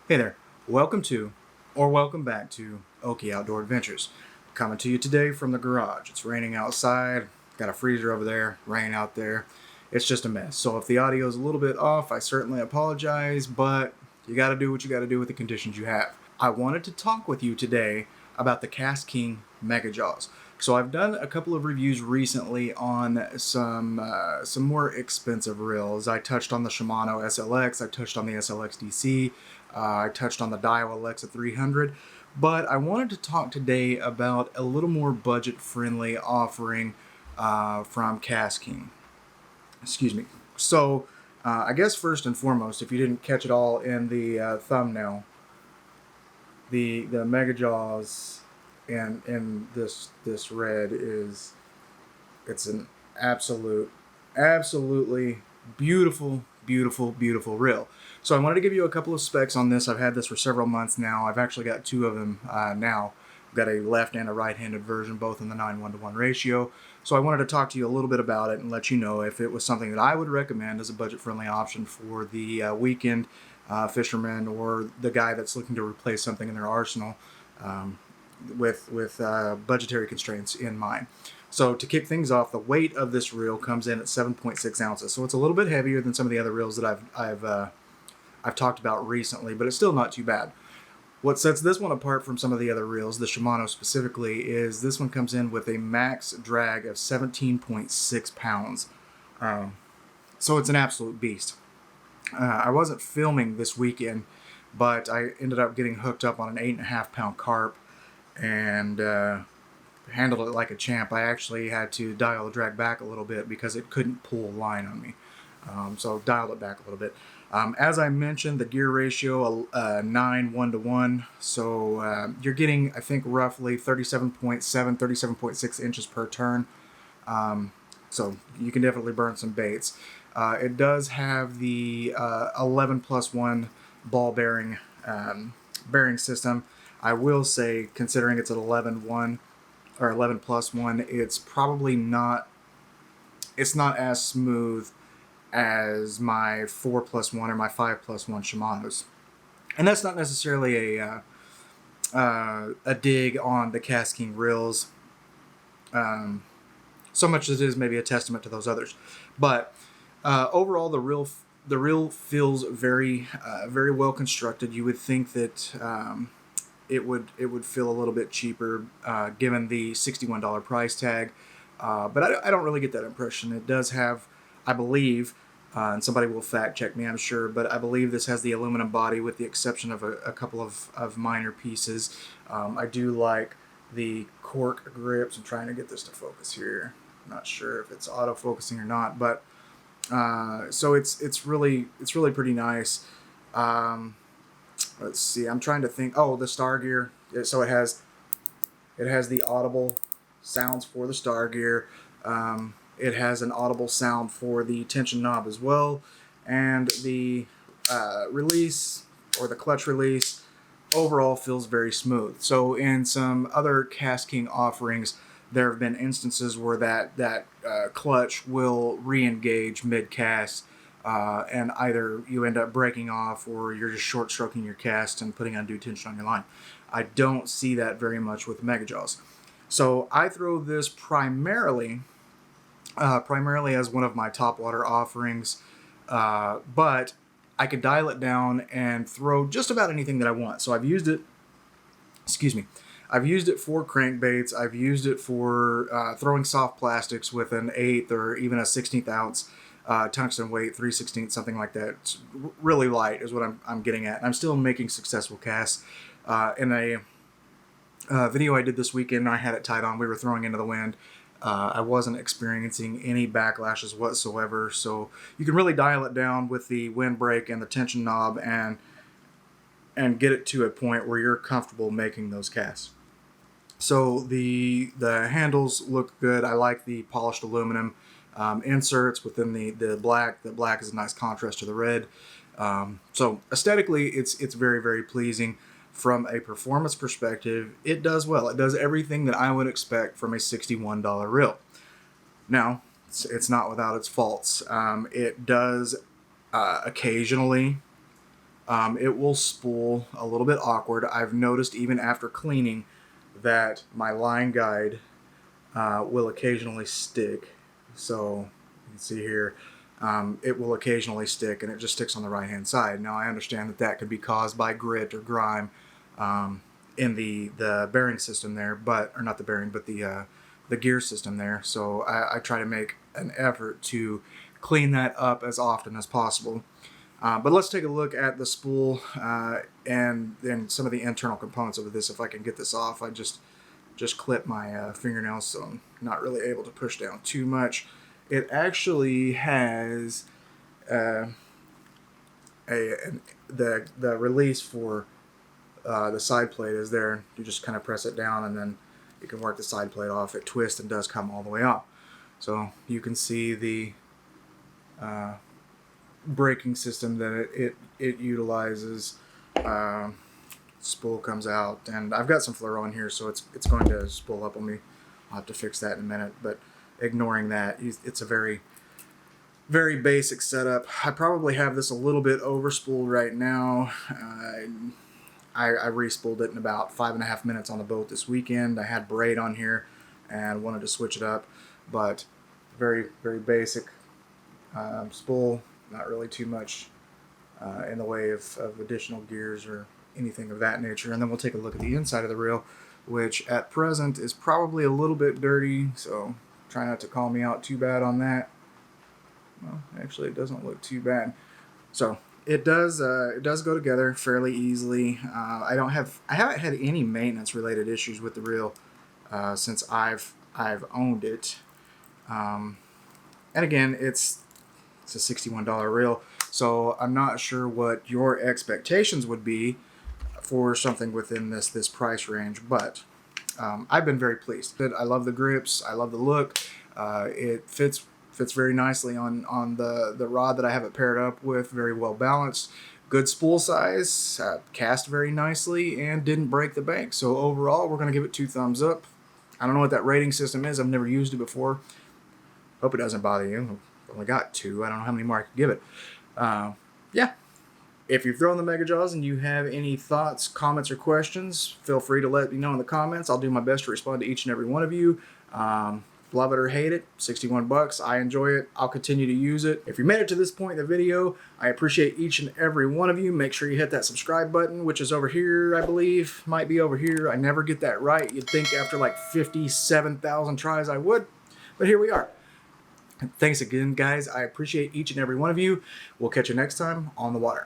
Hey there, welcome to, or welcome back to Okie Outdoor Adventures. Coming to you today from the garage. It's raining outside, got a freezer over there, rain out there. It's just a mess. So if the audio is a little bit off, I certainly apologize, but you gotta do what you gotta do with the conditions you have. I wanted to talk with you today about the KastKing MegaJaws. So I've done a couple of reviews recently on some more expensive reels. I touched on the Shimano SLX, I touched on the SLX DC, I touched on the Daiwa Alexa 300, but I wanted to talk today about a little more budget-friendly offering from KastKing. Excuse me. So I guess first and foremost, if you didn't catch it all in the thumbnail, the MegaJaws in this red it's an absolutely beautiful reel. So I wanted to give you a couple of specs on this. I've had this for several months now. I've actually got two of them now. I've got a left and a right-handed version, both in the 9:1 ratio. So I wanted to talk to you a little bit about it and let you know if it was something that I would recommend as a budget-friendly option for the weekend fisherman or the guy that's looking to replace something in their arsenal with budgetary constraints in mind. So to kick things off, the weight of this reel comes in at 7.6 ounces. So it's a little bit heavier than some of the other reels that I've talked about recently, but it's still not too bad. What sets this one apart from some of the other reels, the Shimano specifically, is this one comes in with a max drag of 17.6 pounds. So it's an absolute beast. I wasn't filming this weekend, but I ended up getting hooked up on an 8.5 pound carp and handled it like a champ. I actually had to dial the drag back a little bit because it couldn't pull line on me. So dialed it back a little bit. As I mentioned, the gear ratio 9:1. So you're getting, I think, roughly 37.7, 37.6 inches per turn. So you can definitely burn some baits. It does have the 11+1 ball bearing system. I will say, considering it's an 11+1, or 11+1, it's probably not. It's not as smooth as my 4+1 or my 5+1 Shimano's, and that's not necessarily a dig on the KastKing reels, so much as it is maybe a testament to those others. But overall, the reel feels very well constructed. You would think that it would feel a little bit cheaper given the $61 price tag, but I don't really get that impression. It does have, I believe, and somebody will fact check me, I'm sure, but I believe this has the aluminum body with the exception of a couple of minor pieces. I do like the cork grips. I'm trying to get this to focus here. I'm not sure if it's autofocusing or not, but so it's really pretty nice. Let's see. I'm trying to think. Oh, the star gear. So it has the audible sounds for the star gear. It has an audible sound for the tension knob as well, and the release, or the clutch release, overall feels very smooth. So in some other KastKing offerings, there have been instances where that clutch will re-engage mid-cast, and either you end up breaking off or you're just short stroking your cast and putting undue tension on your line. I don't see that very much with MegaJaws. So I throw this primarily as one of my topwater offerings, but I could dial it down and throw just about anything that I want. So I've used it, I've used it for crankbaits. I've used it for throwing soft plastics with an 1/8 or even a 1/16 ounce tungsten weight, 3/16, something like that. It's really light is what I'm getting at. I'm still making successful casts. In a video I did this weekend, I had it tied on. We were throwing into the wind. I wasn't experiencing any backlashes whatsoever, so you can really dial it down with the windbreak and the tension knob and get it to a point where you're comfortable making those casts. So the handles look good. I like the polished aluminum inserts within the black. The black is a nice contrast to the red. So aesthetically, it's very pleasing. From a performance perspective, it does well. It does everything that I would expect from a $61 reel. Now, it's not without its faults. It does occasionally it will spool a little bit awkward. I've noticed even after cleaning that my line guide will occasionally stick. So you can see here, it will occasionally stick, and it just sticks on the right hand side. Now I understand that that could be caused by grit or grime in the bearing system there, or not the bearing, but the gear system there. So I try to make an effort to clean that up as often as possible. But let's take a look at the spool and then some of the internal components of this. If I can get this off, I just clip my fingernails, so I'm not really able to push down too much. It actually has the release for the side plate is there. You just kind of press it down, and then you can work the side plate off. It twists and does come all the way off. So you can see the braking system that it utilizes. Spool comes out, and I've got some fluoro in here, so it's going to spool up on me. I'll have to fix that in a minute, but ignoring that, it's a very, very basic setup. I probably have this a little bit over spooled right now. I re-spooled it in about 5.5 minutes on the boat this weekend. I had braid on here and wanted to switch it up, but very, very basic spool. Not really too much in the way of additional gears or anything of that nature. And then we'll take a look at the inside of the reel, which at present is probably a little bit dirty, so try not to call me out too bad on that. Well, actually it doesn't look too bad. So it does go together fairly easily. I haven't had any maintenance related issues with the reel since I've owned it. And again, it's a $61 reel, so I'm not sure what your expectations would be for something within this price range, but I've been very pleased. I love the grips. I love the look. It fits very nicely on the rod that I have it paired up with. Very well balanced. Good spool size. Cast very nicely and didn't break the bank. So overall, we're going to give it 2 thumbs up. I don't know what that rating system is. I've never used it before. Hope it doesn't bother you. I've only got 2. I don't know how many more I could give it. Yeah. If you've thrown the MegaJaws and you have any thoughts, comments, or questions, feel free to let me know in the comments. I'll do my best to respond to each and every one of you. Love it or hate it, 61 bucks. I enjoy it. I'll continue to use it. If you made it to this point in the video, I appreciate each and every one of you. Make sure you hit that subscribe button, which is over here, I believe. Might be over here. I never get that right. You'd think after like 57,000 tries I would, but here we are. Thanks again, guys. I appreciate each and every one of you. We'll catch you next time on the water.